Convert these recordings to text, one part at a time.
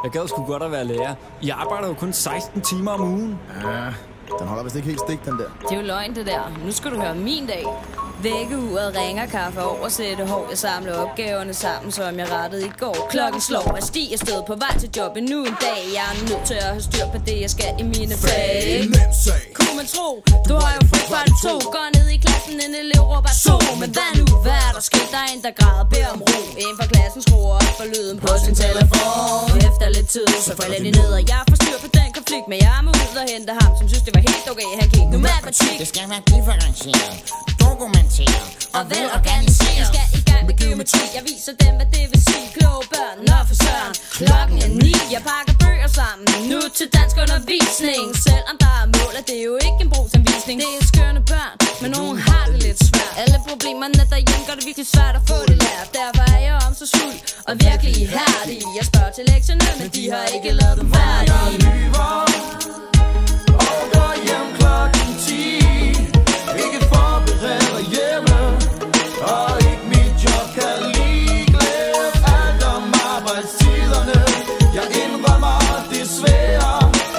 Jeg gad sgu godt at være lærer. I arbejder jo kun 16 timer om ugen. Ja, den holder vist ikke helt stik, den der. Det er jo løgn, det der. Nu skal du høre min dag. Vækkeuret ringer, kaffe oversætte hår. Jeg samler opgaverne sammen, som jeg rettede i går. Klokken slår, jeg stiger stød på vej til job endnu en dag. Jeg er nødt til at have styr på det, jeg skal i mine fag. Kunne man tro, du har jo fri fra det to. Går ned i klassen, en elev råber så. Men hvad nu, hvad er der sket? Der er en, der græder, beder om ro. En fra klassen skruer op for lyden på sin telefon. Efter lidt tid, så falder de ned, og jeg får styr på den konflikt. Men jeg må ud og hente ham, som synes det var helt okay. Han gik nu matematik. Det skal være differentieret, dokumenteret og velorganiseret. Jeg skal i gang med geometri. Jeg viser dem, hvad det vil sige. Kloge børn, når for søren. Klokken er 9, jeg pakker bøger sammen. Nu til dansk undervisning. Selvom der er mål, er det jo ikke en brugsanvisning. Det er skønne børn, men nogen har det lidt svært. Alle problemerne derhjemme gør det virkelig svært at få det lært. Derfor er jeg omsorgsfuld og virkelig ihærdig. Jeg spørger til lektierne, men de har ikke lavet dem færdige. Jeg lyver og går hjem klokken 10. Ikke forberedt hjemme, og ikke mit job kan lige glemme alt om arbejdstiderne. Jeg indrømmer desværre,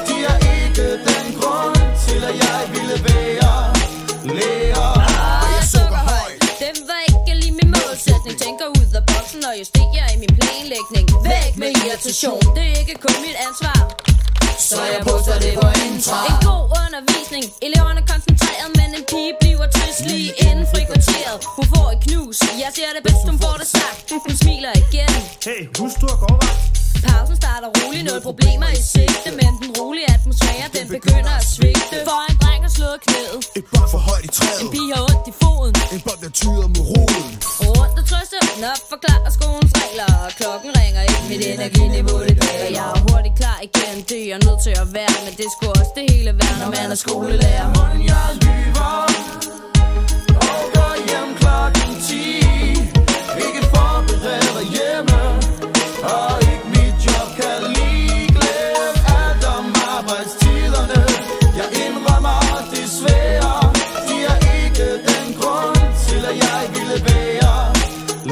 de er ikke den grund til, at jeg ville være lærer. Jeg sukker højt. Det var ikke lige min målsætning. Tænker ud af boksen og justerer i min planlægning. Væk med irritation, det er ikke kun mit ansvar. Så jeg poster det på Intra. En god undervisning, eleverne koncentreret, men en pige bliver trist lige inden frikvarteret. Hun får et knus, jeg siger det bedst, hun får det sagt. Hun smiler igen. Hey, husk du at gå over. Pausen starter roligt, noget problemer i sigte. Men den rolige atmosfære, den begynder at svigte. For en dreng har slået knæet. Et barn for højt i træet. En pige har ondt i foden. En bold der tyder med roden. Rundt og trøste, op forklarer skolens regler. Og klokken ringer ikke, mit energiniveau det daler. Jeg er hurtigt klar igen, det er jeg nødt til at være. Men det er sgu også det hele værd, når man er skolelærer. Men jeg lyver og går hjem klokken 10. Ikke forberedt hjemme, og ikke mit job kan lige glemme alt om arbejdstiderne. Jeg indrømmer desværre, de er ikke den grund til, at jeg ville være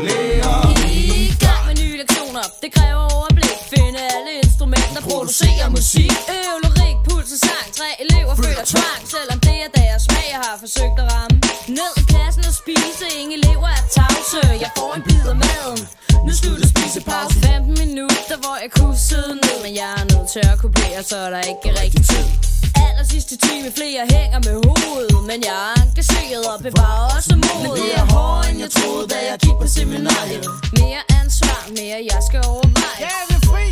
lærer. I gang med nye lektioner, det kræver overblik. Finde alle instrumenter, producere musik. Øv, lyrik, puls og sang. 3 elever føler tvang, selvom det er deres smag, jeg har forsøgt at ramme. Ned i klassen og spise, ingen elever er tavse. Jeg får en bid af maden, nu slutter spisepause. 15 minutter, hvor jeg kunne sidde ned, men jeg er nødt til at kopiere, så er der ikke rigtig tid. Aller sidste time, flere hænger med hovedet, men jeg er engageret og bevarer også modet. Men det er hårdere end jeg troede, da jeg gik på seminariet. Mere ansvar, mere jeg skal overveje. Ja, det er fri.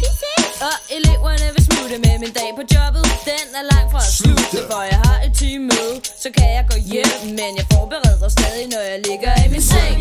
Og eleverne vil smutte med min dag på jobbet. Den er langt fra at slutte, for jeg har et timemøde. Så kan jeg gå hjem, men jeg forbereder stadig, når jeg ligger i min seng.